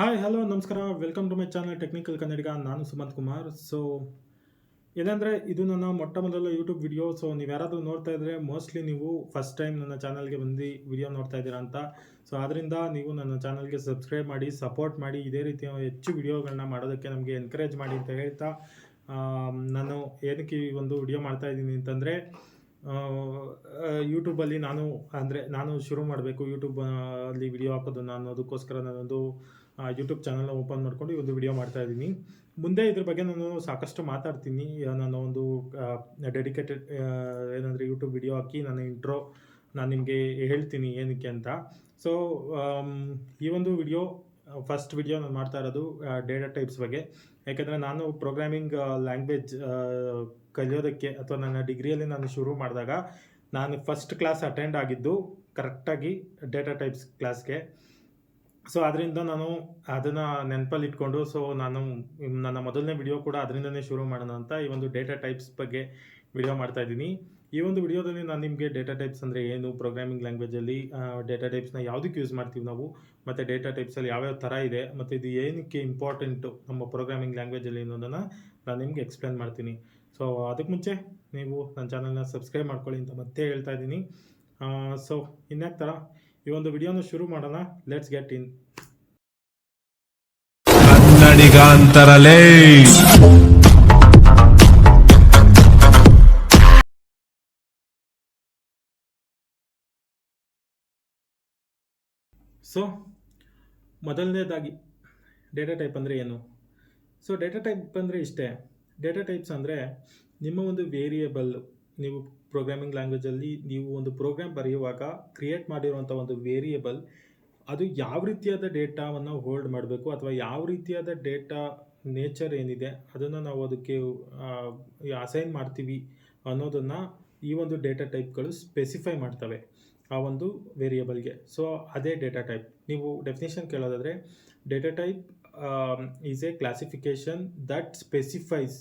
Hi hello ನಮಸ್ಕಾರ welcome to my channel technical Kannadiga. ನಾನು ಸುಮಂತ್ ಕುಮಾರ್. ಏನಂದರೆ ಇದು ನನ್ನ ಮೊಟ್ಟ ಮೊದಲ ಯೂಟ್ಯೂಬ್ ವಿಡಿಯೋ. ನೀವು ಯಾರಾದರೂ ನೋಡ್ತಾ ಇದ್ದರೆ ಮೋಸ್ಟ್ಲಿ ನೀವು ಫಸ್ಟ್ ಟೈಮ್ ನನ್ನ ಚಾನಲ್ಗೆ ಬಂದು ವಿಡಿಯೋ ನೋಡ್ತಾ ಇದ್ದೀರಾ ಅಂತ. ಆದ್ದರಿಂದ ನೀವು ನನ್ನ ಚಾನಲ್ಗೆ ಸಬ್ಸ್ಕ್ರೈಬ್ ಮಾಡಿ, ಸಪೋರ್ಟ್ ಮಾಡಿ, ಇದೇ ರೀತಿಯ ಹೆಚ್ಚು ವಿಡಿಯೋಗಳನ್ನ ಮಾಡೋದಕ್ಕೆ ನಮಗೆ ಎನ್ಕರೇಜ್ ಮಾಡಿ ಅಂತ ಹೇಳ್ತಾ, ನಾನು ಏನಕ್ಕೆ ಈ ಒಂದು ವಿಡಿಯೋ ಮಾಡ್ತಾ ಇದ್ದೀನಿ ಅಂತಂದರೆ, ಯೂಟ್ಯೂಬಲ್ಲಿ ನಾನು ಶುರು ಮಾಡಬೇಕು ಯೂಟ್ಯೂಬ್ ಅಲ್ಲಿ ವಿಡಿಯೋ ಹಾಕೋದನ್ನು ಅನ್ನೋದಕ್ಕೋಸ್ಕರ ನಾನೊಂದು ಯೂಟ್ಯೂಬ್ ಚಾನಲ್ನ ಓಪನ್ ಮಾಡ್ಕೊಂಡು ಈ ಒಂದು ವಿಡಿಯೋ ಮಾಡ್ತಾ ಇದ್ದೀನಿ. ಮುಂದೆ ಇದ್ರ ಬಗ್ಗೆ ನಾನು ಸಾಕಷ್ಟು ಮಾತಾಡ್ತೀನಿ. ನಾನು ಒಂದು ಡೆಡಿಕೇಟೆಡ್ ಏನಂದರೆ ಯೂಟ್ಯೂಬ್ ವಿಡಿಯೋ ಹಾಕಿ ನಾನು ನಿಮಗೆ ಹೇಳ್ತೀನಿ ಏನಕ್ಕೆ ಅಂತ. ಸೊ ಈ ಒಂದು ವಿಡಿಯೋ ಫಸ್ಟ್ ವಿಡಿಯೋ ನಾನು ಮಾಡ್ತಾ ಇರೋದು ಡೇಟಾ ಟೈಪ್ಸ್ ಬಗ್ಗೆ. ಯಾಕೆಂದರೆ ನಾನು ಪ್ರೋಗ್ರಾಮಿಂಗ್ ಲ್ಯಾಂಗ್ವೇಜ್ ಕಲಿಯೋದಕ್ಕೆ ಅಥವಾ ನನ್ನ ಡಿಗ್ರಿಯಲ್ಲಿ ನಾನು ಶುರು ಮಾಡಿದಾಗ ನಾನು ಫಸ್ಟ್ ಕ್ಲಾಸ್ ಅಟೆಂಡ್ ಆಗಿದ್ದು ಕರೆಕ್ಟಾಗಿ ಡೇಟಾ ಟೈಪ್ಸ್ ಕ್ಲಾಸ್ಗೆ. ಸೊ ಅದರಿಂದ ನಾನು ಅದನ್ನು ನೆನಪಲ್ಲಿ ಇಟ್ಕೊಂಡು ನಾನು ನನ್ನ ಮೊದಲನೇ ವಿಡಿಯೋ ಕೂಡ ಅದರಿಂದನೇ ಶುರು ಮಾಡೋಣ ಅಂತ ಈ ಒಂದು ಡೇಟಾ ಟೈಪ್ಸ್ ಬಗ್ಗೆ ವಿಡಿಯೋ ಮಾಡ್ತಾ ಇದ್ದೀನಿ. ಈ ಒಂದು ವಿಡಿಯೋದಲ್ಲಿ ನಾನು ನಿಮಗೆ ಡೇಟಾ ಟೈಪ್ಸ್ ಅಂದರೆ ಏನು, ಪ್ರೋಗ್ರಾಮಿಂಗ್ ಲ್ಯಾಂಗ್ವೇಜಲ್ಲಿ ಡೇಟಾ ಟೈಪ್ಸ್ನ ಯಾವುದಕ್ಕೆ ಯೂಸ್ ಮಾಡ್ತೀವಿ ನಾವು, ಮತ್ತು ಡೇಟಾ ಟೈಪ್ಸಲ್ಲಿ ಯಾವ್ಯಾವ ಥರ ಇದೆ, ಮತ್ತು ಇದು ಏನಕ್ಕೆ ಇಂಪಾರ್ಟೆಂಟು ನಮ್ಮ ಪ್ರೋಗ್ರಾಮಿಂಗ್ ಲ್ಯಾಂಗ್ವೇಜಲ್ಲಿ ಅನ್ನೋದನ್ನು ನಾನು ನಿಮಗೆ ಎಕ್ಸ್ಪ್ಲೇನ್ ಮಾಡ್ತೀನಿ. ಸೊ ಅದಕ್ಕೆ ಮುಂಚೆ ನೀವು ನನ್ನ ಚಾನಲ್ನ ಸಬ್ಸ್ಕ್ರೈಬ್ ಮಾಡ್ಕೊಳ್ಳಿ ಅಂತ ಮತ್ತೆ ಹೇಳ್ತಾ ಇದ್ದೀನಿ. ಸೊ ಇನ್ಯಾಕೆ ಥರ ಈ ಒಂದು ವಿಡಿಯೋನ ಶುರು ಮಾಡೋಣ. Let's get in. ಕನ್ನಡಿಗಾಂತರಲೇ ಸೊ ಮೊದಲನೇದಾಗಿ ಡೇಟಾ ಟೈಪ್ ಅಂದರೆ ಏನು? ಸೊ ಡೇಟಾ ಟೈಪ್ ಅಂದರೆ ಇಷ್ಟೇ. ಡೇಟಾ ಟೈಪ್ಸ್ ಅಂದರೆ ನಿಮ್ಮ ಒಂದು ವೇರಿಯೇಬಲ್, ನೀವು ಪ್ರೋಗ್ರಾಮಿಂಗ್ ಲ್ಯಾಂಗ್ವೇಜಲ್ಲಿ ನೀವು ಒಂದು ಪ್ರೋಗ್ರಾಮ್ ಬರೆಯುವಾಗ ಕ್ರಿಯೇಟ್ ಮಾಡಿರುವಂಥ ಒಂದು ವೇರಿಯೇಬಲ್, ಅದು ಯಾವ ರೀತಿಯಾದ ಡೇಟಾವನ್ನು ಹೋಲ್ಡ್ ಮಾಡಬೇಕು ಅಥವಾ ಯಾವ ರೀತಿಯಾದ ಡೇಟಾ ನೇಚರ್ ಏನಿದೆ ಅದನ್ನು ನಾವು ಅದಕ್ಕೆ ಅಸೈನ್ ಮಾಡ್ತೀವಿ ಅನ್ನೋದನ್ನು ಈ ಒಂದು ಡೇಟಾ ಟೈಪ್ಗಳು ಸ್ಪೆಸಿಫೈ ಮಾಡ್ತವೆ ಆ ಒಂದು ವೇರಿಯೇಬಲ್ಗೆ. ಸೊ ಅದೇ ಡೇಟಾ ಟೈಪ್. ನೀವು ಡೆಫಿನೇಷನ್ ಕೇಳೋದಾದರೆ, data type is a classification that specifies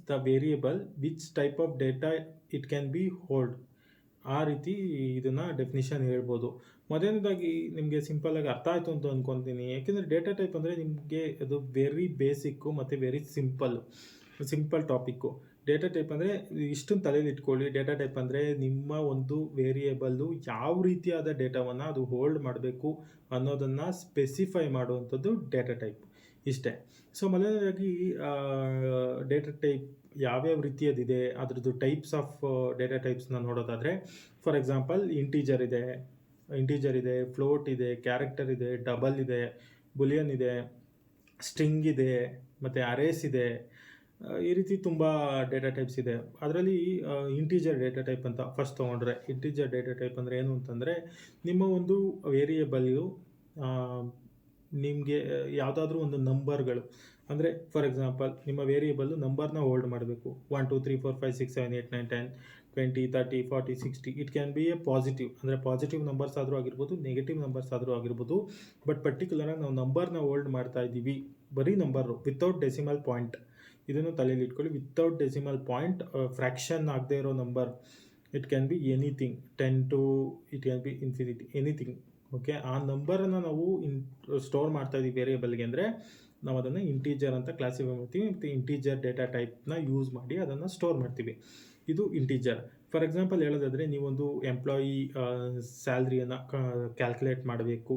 the variable which type of data it can be hold. ಆ ರೀತಿ ಇದನ್ನು ಡೆಫಿನಿಷನ್ ಹೇಳ್ಬೋದು. ಮೊದಲನೇದಾಗಿ ನಿಮಗೆ ಸಿಂಪಲ್ಲಾಗಿ ಅರ್ಥ ಆಯಿತು ಅಂತ ಅಂದ್ಕೊತೀನಿ. ಯಾಕೆಂದರೆ ಡೇಟಾ ಟೈಪ್ ಅಂದರೆ ನಿಮಗೆ ಅದು ವೆರಿ ಬೇಸಿಕ್ಕು ಮತ್ತು very simple topic. Data type ಅಂದರೆ ಇಷ್ಟನ್ನು ತಲೆಯಲ್ಲಿ ಇಟ್ಕೊಳ್ಳಿ. ಡೇಟಾ ಟೈಪ್ ಅಂದರೆ ನಿಮ್ಮ ಒಂದು ವೇರಿಯೇಬಲ್ಲು ಯಾವ ರೀತಿಯಾದ ಡೇಟಾವನ್ನು ಅದು ಹೋಲ್ಡ್ ಮಾಡಬೇಕು ಅನ್ನೋದನ್ನು ಸ್ಪೆಸಿಫೈ ಮಾಡುವಂಥದ್ದು ಡೇಟಾ ಟೈಪ್. ಇಷ್ಟೇ. ಸೊ ಮೊದಲನೇದಾಗಿ ಡೇಟಾ ಟೈಪ್ ಯಾವ್ಯಾವ ರೀತಿಯದಿದೆ, ಅದರದ್ದು ಟೈಪ್ಸ್ ಆಫ್ ಡೇಟಾ ಟೈಪ್ಸ್ನ ನೋಡೋದಾದರೆ, ಫಾರ್ ಎಕ್ಸಾಂಪಲ್ ಇಂಟೀಜರ್ ಇದೆ, ಫ್ಲೋಟ್ ಇದೆ, ಕ್ಯಾರೆಕ್ಟರ್ ಇದೆ, ಡಬಲ್ ಇದೆ, ಬುಲಿಯನ್ ಇದೆ, ಸ್ಟ್ರಿಂಗ್ ಇದೆ, ಮತ್ತು ಅರೇಸ್ ಇದೆ. ಈ ರೀತಿ ತುಂಬ ಡೇಟಾ ಟೈಪ್ಸ್ ಇದೆ. ಅದರಲ್ಲಿ ಇಂಟೀಜರ್ ಡೇಟಾ ಟೈಪ್ ಅಂತ ಫಸ್ಟ್ ತೊಗೊಂಡ್ರೆ, ಇಂಟೀಜರ್ ಡೇಟಾ ಟೈಪ್ ಅಂದರೆ ಏನು ಅಂತಂದರೆ, ನಿಮ್ಮ ಒಂದು ವೇರಿಯೇಬಲ್ಲು ನಿಮಗೆ ಯಾವುದಾದ್ರೂ ಒಂದು ನಂಬರ್ಗಳು, ಅಂದರೆ ಫಾರ್ ಎಕ್ಸಾಂಪಲ್ ನಿಮ್ಮ ವೇರಿಯೇಬಲ್ಲು ನಂಬರ್ನ ಹೋಲ್ಡ್ ಮಾಡಬೇಕು. 1 2 3 4 5 6 7 8 9 10 20 30 40 60. It can be A positive, ಅಂದರೆ ಪಾಸಿಟಿವ್ ನಂಬರ್ಸ್ ಆದರೂ ಆಗಿರ್ಬೋದು, ನೆಗೆಟಿವ್ ನಂಬರ್ಸ್ ಆದರೂ ಆಗಿರ್ಬೋದು. ಬಟ್ ಪರ್ಟಿಕ್ಯುಲರಾಗಿ ನಾವು ನಂಬರ್ನ ಹೋಲ್ಡ್ ಮಾಡ್ತಾ ಇದ್ದೀವಿ, ಬರೀ ನಂಬರು ವಿತೌಟ್ ಡೆಸಿಮಲ್ ಪಾಯಿಂಟ್. ಇದನ್ನು ತಲೆಯಲ್ಲಿ ಇಟ್ಕೊಳ್ಳಿ. ವಿತೌಟ್ ಡೆಸಿಮಲ್ ಪಾಯಿಂಟ್, ಫ್ರ್ಯಾಕ್ಷನ್ ಆಗದೆ ಇರೋ number. It can be anything, 10 to it can B infinity, anything. Okay, ಆ ನಂಬರನ್ನು ನಾವು ಸ್ಟೋರ್ ಮಾಡ್ತಾ ಇದ್ದೀವಿ ವೇರಿಯೇಬಲ್ಗೆ ಅಂದರೆ ನಾವು ಅದನ್ನು ಇಂಟೀಜರ್ ಅಂತ ಕ್ಲಾಸಿಫೈ ಮಾಡ್ತೀವಿ. ಮತ್ತು ಇಂಟೀಜರ್ ಡೇಟಾ ಟೈಪ್ನ ಯೂಸ್ ಮಾಡಿ ಅದನ್ನು ಸ್ಟೋರ್ ಮಾಡ್ತೀವಿ. ಇದು ಇಂಟೀಜರ್. ಫಾರ್ ಎಕ್ಸಾಂಪಲ್ ಹೇಳೋದಾದರೆ, ನೀವೊಂದು ಎಂಪ್ಲಾಯಿ ಸ್ಯಾಲ್ರಿಯನ್ನು ಕ್ಯಾಲ್ಕುಲೇಟ್ ಮಾಡಬೇಕು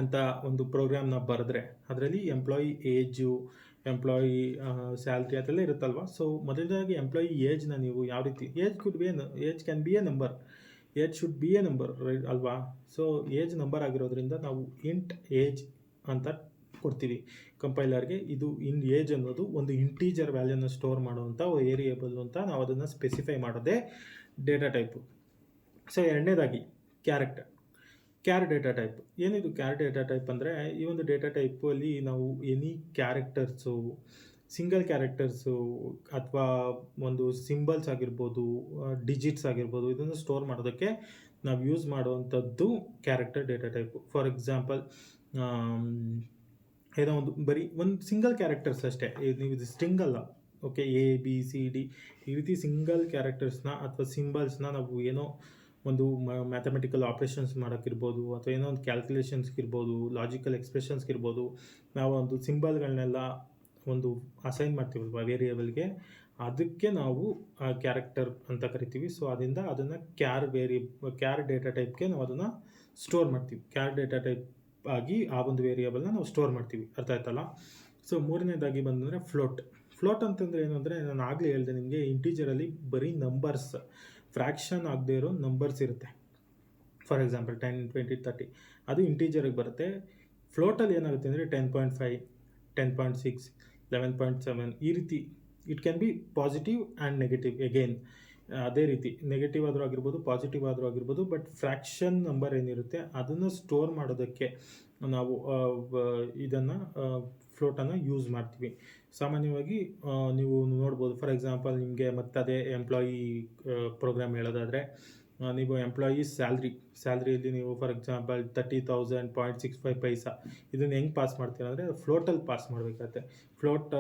ಅಂತ ಒಂದು ಪ್ರೋಗ್ರಾಮ್ನ ಬರೆದ್ರೆ, ಅದರಲ್ಲಿ ಎಂಪ್ಲಾಯಿ ಏಜು, ಎಂಪ್ಲಾಯಿ ಸ್ಯಾಲ್ರಿ ಅದೆಲ್ಲ ಇರುತ್ತಲ್ವ. ಸೊ ಮೊದಲನೇದಾಗಿ ಎಂಪ್ಲಾಯಿ ಏಜ್ನ ನೀವು ಯಾವ ರೀತಿ, age can be A number, age should be A number, right ಅಲ್ವಾ? ಸೊ ಏಜ್ ನಂಬರ್ ಆಗಿರೋದ್ರಿಂದ ನಾವು ಇಂಟ್ ಏಜ್ ಅಂತ ಕೊಡ್ತೀವಿ ಕಂಪೈಲರ್ಗೆ. ಇದು ಏಜ್ ಅನ್ನೋದು ಒಂದು ಇಂಟೀಜರ್ ವ್ಯಾಲ್ಯೂನ ಸ್ಟೋರ್ ಮಾಡುವಂಥ ವೇರಿಯೇಬಲ್ ಅಂತ ನಾವು ಅದನ್ನು ಸ್ಪೆಸಿಫೈ ಮಾಡೋದೇ ಡೇಟಾ ಟೈಪು. ಸೊ ಎರಡನೇದಾಗಿ ಕ್ಯಾರ್ ಡೇಟಾ ಟೈಪ್. ಏನಿದು ಕ್ಯಾರ್ ಡೇಟಾ ಟೈಪ್ ಅಂದರೆ, ಈ ಒಂದು ಡೇಟಾ ಟೈಪಲ್ಲಿ ನಾವು ಎನಿ ಕ್ಯಾರೆಕ್ಟರ್ಸು, ಸಿಂಗಲ್ ಕ್ಯಾರೆಕ್ಟರ್ಸು ಅಥವಾ ಒಂದು ಸಿಂಬಲ್ಸ್ ಆಗಿರ್ಬೋದು, ಡಿಜಿಟ್ಸ್ ಆಗಿರ್ಬೋದು, ಇದನ್ನು ಸ್ಟೋರ್ ಮಾಡೋದಕ್ಕೆ ನಾವು ಯೂಸ್ ಮಾಡುವಂಥದ್ದು character data type. For example, ಏನೋ ಬರೀ ಒಂದು ಸಿಂಗಲ್ ಕ್ಯಾರೆಕ್ಟರ್ಸ್ ಅಷ್ಟೇ, ನೀವು ಇದು ಸ್ಟ್ರಿಂಗ್ ಅಲ್ಲ. Okay, A B C D ಈ ರೀತಿ ಸಿಂಗಲ್ ಕ್ಯಾರೆಕ್ಟರ್ಸ್ನ ಅಥವಾ ಸಿಂಬಲ್ಸ್ನ ನಾವು ಏನೋ ಒಂದು ಮ್ಯಾಥಮೆಟಿಕಲ್ ಆಪ್ರೇಷನ್ಸ್ ಮಾಡೋಕ್ಕಿರ್ಬೋದು, ಅಥವಾ ಏನೋ ಒಂದು ಕ್ಯಾಲ್ಕುಲೇಷನ್ಸ್ಗಿರ್ಬೋದು, ಲಾಜಿಕಲ್ ಎಕ್ಸ್ಪ್ರೆಷನ್ಸ್ಗಿರ್ಬೋದು, ನಾವು ಒಂದು ಸಿಂಬಲ್ಗಳನ್ನೆಲ್ಲ ಒಂದು ಅಸೈನ್ ಮಾಡ್ತೀವಲ್ವ ವೇರಿಯೇಬಲ್ಗೆ, ಅದಕ್ಕೆ ನಾವು ಕ್ಯಾರೆಕ್ಟರ್ ಅಂತ ಕರಿತೀವಿ. ಸೊ ಅದರಿಂದ ಅದನ್ನು ಕ್ಯಾರ್ ಡೇಟಾ ಟೈಪ್ಗೆ ನಾವು ಅದನ್ನು ಸ್ಟೋರ್ ಮಾಡ್ತೀವಿ. ಕ್ಯಾರ್ ಡೇಟಾ ಟೈಪ್ ಆಗಿ ಆ ಒಂದು ವೇರಿಯೇಬಲ್ನ ನಾವು ಸ್ಟೋರ್ ಮಾಡ್ತೀವಿ. ಅರ್ಥ ಆಯ್ತಲ್ಲ? ಸೊ ಮೂರನೇದಾಗಿ ಬಂದರೆ ಫ್ಲೋಟ್ ಅಂತಂದರೆ ಏನು ಅಂದರೆ, ನಾನು ಆಗಲೇ ಹೇಳಿದೆ ನಿಮಗೆ, ಇಂಟೀಜರಲ್ಲಿ ಬರೀ ನಂಬರ್ಸ್, ಫ್ರ್ಯಾಕ್ಷನ್ ಆಗದೆ ಇರೋ ನಂಬರ್ಸ್ ಇರುತ್ತೆ. ಫಾರ್ ಎಕ್ಸಾಂಪಲ್ 10, 20, 30 ಅದು ಇಂಟೀಜರಿಗೆ ಬರುತ್ತೆ. ಫ್ಲೋಟಲ್ಲಿ ಏನಾಗುತ್ತೆ ಅಂದರೆ 10.5, 10.6, 11.7 ಈ ರೀತಿ. It can B positive and negative again. ಅದೇ ರೀತಿ ನೆಗೆಟಿವ್ ಆದರೂ ಆಗಿರ್ಬೋದು, ಪಾಸಿಟಿವ್ ಆದರೂ ಆಗಿರ್ಬೋದು. ಬಟ್ ಫ್ರ್ಯಾಕ್ಷನ್ ನಂಬರ್ ಏನಿರುತ್ತೆ ಅದನ್ನು ಸ್ಟೋರ್ ಮಾಡೋದಕ್ಕೆ ನಾವು ಇದನ್ನು ಫ್ಲೋಟನ್ನು ಯೂಸ್ ಮಾಡ್ತೀವಿ. ಸಾಮಾನ್ಯವಾಗಿ ನೀವು ನೋಡ್ಬೋದು, ಫಾರ್ ಎಕ್ಸಾಂಪಲ್ ನಿಮಗೆ ಮತ್ತದೇ ಎಂಪ್ಲಾಯಿ ಪ್ರೋಗ್ರಾಮ್ ಹೇಳೋದಾದರೆ, ನೀವು ಎಂಪ್ಲಾಯೀಸ್ ಸ್ಯಾಲ್ರಿಯಲ್ಲಿ ನೀವು ಫಾರ್ ಎಕ್ಸಾಂಪಲ್ 30,000.65 ಪೈಸಾ ಇದನ್ನು ಹೆಂಗೆ ಪಾಸ್ ಮಾಡ್ತೀರ ಅಂದರೆ ಫ್ಲೋಟಲ್ಲಿ ಪಾಸ್ ಮಾಡಬೇಕಾಗತ್ತೆ. ಫ್ಲೋಟ್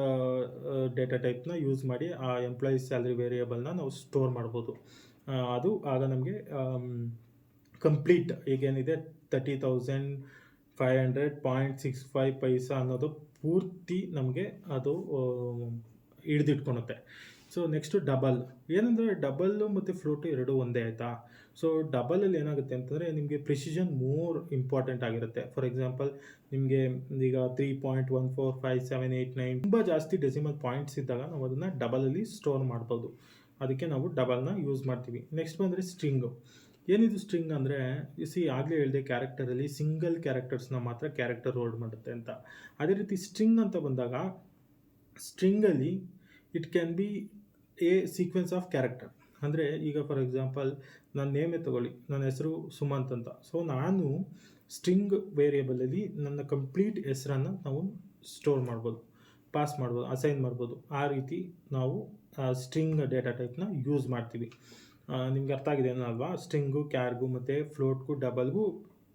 ಡೇಟಾ ಟೈಪ್ನ ಯೂಸ್ ಮಾಡಿ ಆ ಎಂಪ್ಲಾಯೀಸ್ ಸ್ಯಾಲ್ರಿ ವೇರಿಯೇಬಲ್ನ ನಾವು ಸ್ಟೋರ್ ಮಾಡ್ಬೋದು. ಅದು ಆಗ ನಮಗೆ ಕಂಪ್ಲೀಟ್ ಈಗೇನಿದೆ 30,500.65 ಪೈಸಾ ಅನ್ನೋದು ಪೂರ್ತಿ ನಮಗೆ ಅದು ಹಿಡಿದಿಟ್ಕೊಳುತ್ತೆ. So next double. ಏನಂದರೆ ಡಬಲ್ಲು ಮತ್ತು ಫ್ಲೋಟು ಎರಡೂ ಒಂದೇ ಆಯಿತಾ. ಸೊ ಡಬಲಲ್ಲಿ ಏನಾಗುತ್ತೆ ಅಂತಂದರೆ ನಿಮಗೆ ಪ್ರಿಸಿಷನ್ ಮೋರ್ ಇಂಪಾರ್ಟೆಂಟ್ ಆಗಿರುತ್ತೆ. ಫಾರ್ ಎಕ್ಸಾಂಪಲ್ ನಿಮಗೆ ಈಗ 3.145789 ತುಂಬ ಜಾಸ್ತಿ ಡೆಸಿಮಲ್ ಪಾಯಿಂಟ್ಸ್ ಇದ್ದಾಗ ನಾವು ಅದನ್ನು ಡಬಲಲ್ಲಿ ಸ್ಟೋರ್ ಮಾಡ್ಬೋದು. ಅದಕ್ಕೆ ನಾವು ಡಬಲ್ನ ಯೂಸ್ ಮಾಡ್ತೀವಿ. ನೆಕ್ಸ್ಟ್ ಬಂದರೆ ಸ್ಟ್ರಿಂಗು. ಏನಿದು ಸ್ಟ್ರಿಂಗ್ ಅಂದರೆ, ಆಗಲೇ ಹೇಳಿದೆ ಕ್ಯಾರೆಕ್ಟರಲ್ಲಿ ಸಿಂಗಲ್ ಕ್ಯಾರೆಕ್ಟರ್ಸ್ನ ಮಾತ್ರ ಕ್ಯಾರೆಕ್ಟರ್ ಹೋಲ್ಡ್ ಮಾಡುತ್ತೆ ಅಂತ. ಅದೇ ರೀತಿ ಸ್ಟ್ರಿಂಗ್ ಅಂತ ಬಂದಾಗ ಸ್ಟ್ರಿಂಗಲ್ಲಿ it can be a sequence of character. ಅಂದರೆ ಈಗ ಫಾರ್ ಎಕ್ಸಾಂಪಲ್ ನನ್ನ ನೇಮೇ ತೊಗೊಳ್ಳಿ, ನನ್ನ ಹೆಸರು ಸುಮಂತ್ ಅಂತ. ಸೊ ನಾನು ಸ್ಟ್ರಿಂಗ್ ವೇರಿಯೇಬಲಲ್ಲಿ ನನ್ನ ಕಂಪ್ಲೀಟ್ ಹೆಸರನ್ನು ನಾವು ಸ್ಟೋರ್ ಮಾಡ್ಬೋದು, ಪಾಸ್ ಮಾಡ್ಬೋದು, ಅಸೈನ್ ಮಾಡ್ಬೋದು. ಆ ರೀತಿ ನಾವು ಸ್ಟ್ರಿಂಗ್ ಡೇಟಾ ಟೈಪ್ನ ಯೂಸ್ ಮಾಡ್ತೀವಿ. ನಿಮ್ಗೆ ಅರ್ಥ ಆಗಿದೆ ಅಲ್ವಾ? ಸ್ಟ್ರಿಂಗು, ಕ್ಯಾರ್ಗೂ ಮತ್ತು ಫ್ಲೋಟ್ಗೂ ಡಬಲ್ಗೂ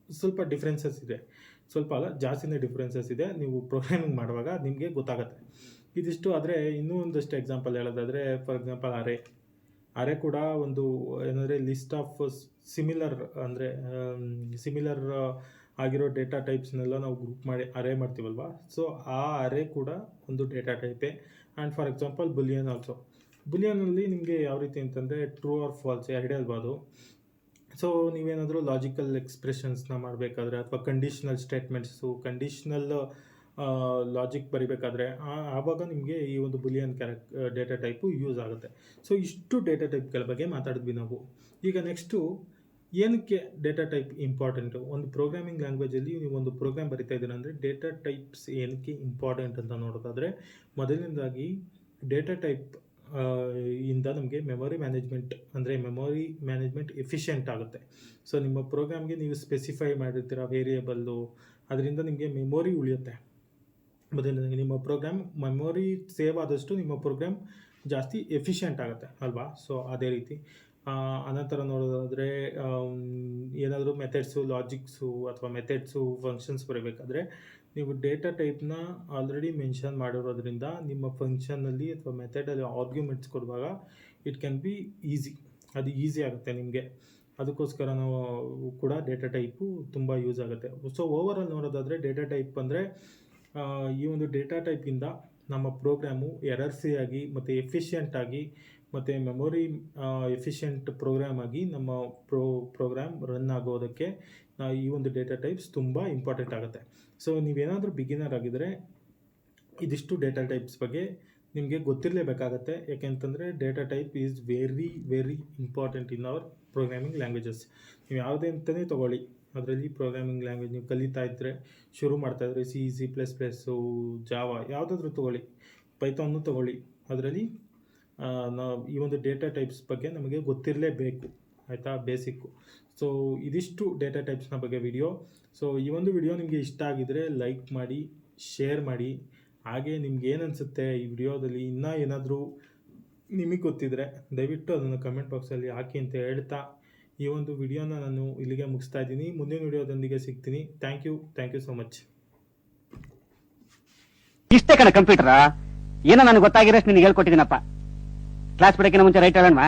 ಸ್ವಲ್ಪ ಡಿಫ್ರೆನ್ಸಸ್ ಇದೆ. ಸ್ವಲ್ಪ ಅಲ್ಲ, ಜಾಸ್ತಿನೇ ಡಿಫ್ರೆನ್ಸಸ್ ಇದೆ. ನೀವು ಪ್ರೋಗ್ರಾಮಿಂಗ್ ಮಾಡುವಾಗ ನಿಮಗೆ ಗೊತ್ತಾಗುತ್ತೆ ಇದಿಷ್ಟು. ಆದರೆ ಇನ್ನೂ ಒಂದಷ್ಟು ಎಕ್ಸಾಂಪಲ್ ಹೇಳೋದಾದರೆ, ಫಾರ್ ಎಕ್ಸಾಂಪಲ್ ಅರೆ ಕೂಡ ಒಂದು ಏನಂದರೆ ಲಿಸ್ಟ್ ಆಫ್ ಸಿಮಿಲರ್ ಆಗಿರೋ ಡೇಟಾ ಟೈಪ್ಸ್ನೆಲ್ಲ ನಾವು ಗ್ರೂಪ್ ಮಾಡಿ ಅರೆ ಮಾಡ್ತೀವಲ್ವ. ಸೊ ಆ ಅರೆ ಕೂಡ ಒಂದು ಡೇಟಾ ಟೈಪೇ. And for example boolean also. ಬುಲಿಯನಲ್ಲಿ ನಿಮಗೆ ಯಾವ ರೀತಿ ಅಂತಂದರೆ ಟ್ರೂ ಆರ್ ಫಾಲ್ಸ್ ಎರಡು ಹೇಳ್ಬೋದು. ಸೊ ನೀವೇನಾದರೂ ಲಾಜಿಕಲ್ ಎಕ್ಸ್ಪ್ರೆಷನ್ಸ್ನ ಮಾಡಬೇಕಾದ್ರೆ, ಅಥವಾ ಕಂಡೀಷ್ನಲ್ ಸ್ಟೇಟ್ಮೆಂಟ್ಸು, ಕಂಡೀಷ್ನಲ್ ಲಾಜಿಕ್ ಬರಿಬೇಕಾದ್ರೆ ಆವಾಗ ನಿಮಗೆ ಈ ಒಂದು ಬುಲಿಯನ್ ಡೇಟಾ ಟೈಪು ಯೂಸ್ ಆಗುತ್ತೆ. ಸೊ ಇಷ್ಟು ಡೇಟಾ ಟೈಪ್ಗಳ ಬಗ್ಗೆ ಮಾತಾಡಿದ್ವಿ ನಾವು. ಈಗ ನೆಕ್ಸ್ಟು ಏನಕ್ಕೆ ಡೇಟಾ ಟೈಪ್ ಇಂಪಾರ್ಟೆಂಟು? ಒಂದು ಪ್ರೋಗ್ರಾಮಿಂಗ್ ಲ್ಯಾಂಗ್ವೇಜಲ್ಲಿ ನೀವು ಒಂದು ಪ್ರೋಗ್ರಾಮ್ ಬರಿತಾ ಇದ್ದೀರ ಅಂದರೆ ಡೇಟಾ ಟೈಪ್ಸ್ ಏನಕ್ಕೆ ಇಂಪಾರ್ಟೆಂಟ್ ಅಂತ ನೋಡೋದಾದರೆ, ಮೊದಲನೇದಾಗಿ ಡೇಟಾ ಟೈಪ್ ಇಂದ ನಮಗೆ ಮೆಮೊರಿ ಮ್ಯಾನೇಜ್ಮೆಂಟ್ ಎಫಿಷಿಯೆಂಟ್ ಆಗುತ್ತೆ. ಸೊ ನಿಮ್ಮ ಪ್ರೋಗ್ರಾಮ್ಗೆ ನೀವು ಸ್ಪೆಸಿಫೈ ಮಾಡಿರ್ತೀರ ವೇರಿಯೇಬಲ್ಲು, ಅದರಿಂದ ನಿಮಗೆ ಮೆಮೊರಿ ಉಳಿಯುತ್ತೆ. ಮೊದಲನೇದಾಗಿ ನಿಮ್ಮ ಪ್ರೋಗ್ರಾಮ್ ಮೆಮೊರಿ ಸೇವ್ ಆದಷ್ಟು ನಿಮ್ಮ ಪ್ರೋಗ್ರಾಮ್ ಜಾಸ್ತಿ ಎಫಿಷಿಯೆಂಟ್ ಆಗುತ್ತೆ ಅಲ್ವಾ. ಸೊ ಅದೇ ರೀತಿ ಅನಂತರ ನೋಡೋದಾದರೆ, ಏನಾದರೂ ಮೆಥಡ್ಸು, ಲಾಜಿಕ್ಸು ಅಥವಾ ಫಂಕ್ಷನ್ಸ್ ಬರಬೇಕಾದ್ರೆ ನೀವು ಡೇಟಾ ಟೈಪ್ನ ಆಲ್ರೆಡಿ ಮೆನ್ಷನ್ ಮಾಡಿರೋದ್ರಿಂದ ನಿಮ್ಮ ಫಂಕ್ಷನಲ್ಲಿ ಅಥವಾ ಮೆಥಡಲ್ಲಿ ಆರ್ಗ್ಯುಮೆಂಟ್ಸ್ ಕೊಡುವಾಗ ಇಟ್ ಕ್ಯಾನ್ ಬಿ ಅದು ಈಸಿ ಆಗುತ್ತೆ ನಿಮಗೆ. ಅದಕ್ಕೋಸ್ಕರ ನಾವು ಕೂಡ ಡೇಟಾ ಟೈಪು ತುಂಬ ಯೂಸ್ ಆಗುತ್ತೆ. ಸೊ ಓವರಾಲ್ ನೋಡೋದಾದರೆ ಡೇಟಾ ಟೈಪ್ ಅಂದರೆ, ಈ ಒಂದು ಡೇಟಾ ಟೈಪಿಂದ ನಮ್ಮ ಪ್ರೋಗ್ರಾಮು ಎರರ್ ಫ್ರೀ ಆಗಿ ಮತ್ತು ಎಫಿಷಿಯೆಂಟಾಗಿ ಮತ್ತು ಮೆಮೊರಿ ಎಫಿಷಿಯೆಂಟ್ ಪ್ರೋಗ್ರಾಮ್ ಆಗಿ ನಮ್ಮ ಪ್ರೋಗ್ರಾಮ್ ರನ್ ಆಗೋದಕ್ಕೆ ಈ ಒಂದು ಡೇಟಾ ಟೈಪ್ಸ್ ತುಂಬ ಇಂಪಾರ್ಟೆಂಟ್ ಆಗುತ್ತೆ. ಸೊ ನೀವೇನಾದರೂ ಬಿಗಿನರ್ ಆಗಿದ್ದರೆ ಇದಿಷ್ಟು ಡೇಟಾ ಟೈಪ್ಸ್ ಬಗ್ಗೆ ನಿಮಗೆ ಗೊತ್ತಿರಲೇಬೇಕಾಗತ್ತೆ. ಯಾಕೆಂತಂದರೆ data type is very very important in our programming languages. ನೀವು ಯಾವುದೇ ಅಂತಲೇ ತೊಗೊಳ್ಳಿ, ಅದರಲ್ಲಿ ಪ್ರೋಗ್ರಾಮಿಂಗ್ ಲ್ಯಾಂಗ್ವೇಜ್ ನೀವು ಕಲಿತಾ ಇದ್ದರೆ, ಶುರು ಮಾಡ್ತಾಯಿದ್ರೆ C++, ಜಾವಾ ಯಾವುದಾದ್ರೂ ತೊಗೊಳ್ಳಿ, ಪೈಥಾನ್ನು ತೊಗೊಳ್ಳಿ, ಅದರಲ್ಲಿ ನಾವು ಈ ಒಂದು ಡೇಟಾ ಟೈಪ್ಸ್ ಬಗ್ಗೆ ನಮಗೆ ಗೊತ್ತಿರಲೇಬೇಕು ಆಯಿತಾ, ಬೇಸಿಕ್ಕು. ಸೊ ಇದಿಷ್ಟು ಡೇಟಾ ಟೈಪ್ಸ್ನ ಬಗ್ಗೆ ವಿಡಿಯೋ. ಸೊ ಈ ಒಂದು ವಿಡಿಯೋ ನಿಮಗೆ ಇಷ್ಟ ಆಗಿದರೆ ಲೈಕ್ ಮಾಡಿ, ಶೇರ್ ಮಾಡಿ. ಹಾಗೆ ನಿಮ್ಗೆ ಏನು ಅನಿಸುತ್ತೆ ಈ ವಿಡಿಯೋದಲ್ಲಿ, ಇನ್ನೂ ಏನಾದರೂ ನಿಮಗೆ ಗೊತ್ತಿದ್ದರೆ ದಯವಿಟ್ಟು ಅದನ್ನು ಕಮೆಂಟ್ ಬಾಕ್ಸಲ್ಲಿ ಹಾಕಿ ಅಂತ ಹೇಳ್ತಾ ಈ ಒಂದು ವಿಡಿಯೋನ ನಾನು ಇಲ್ಲಿಗೆ ಮುಗಿಸ್ತಾ ಇದ್ದೀನಿ. ಮುಂದಿನ ವಿಡಿಯೋದೊಂದಿಗೆ ಸಿಗ್ತೀನಿ. Thank you so much. ಇಷ್ಟೇ ಕಣ ಕಂಪ್ಯೂಟರ್ ಏನೋ ನನಗೆ ಗೊತ್ತಾಗಿರೋಷ್ಟು ನಿನಗೆ ಹೇಳ್ಕೊಟ್ಟಿದ್ದೀನಪ್ಪ. ಕ್ಲಾಸ್ ಬಿಡೋಕ್ಕಿಂತ ಮುಂಚೆ ರೈಟ್ ಹೇಳೋಣ.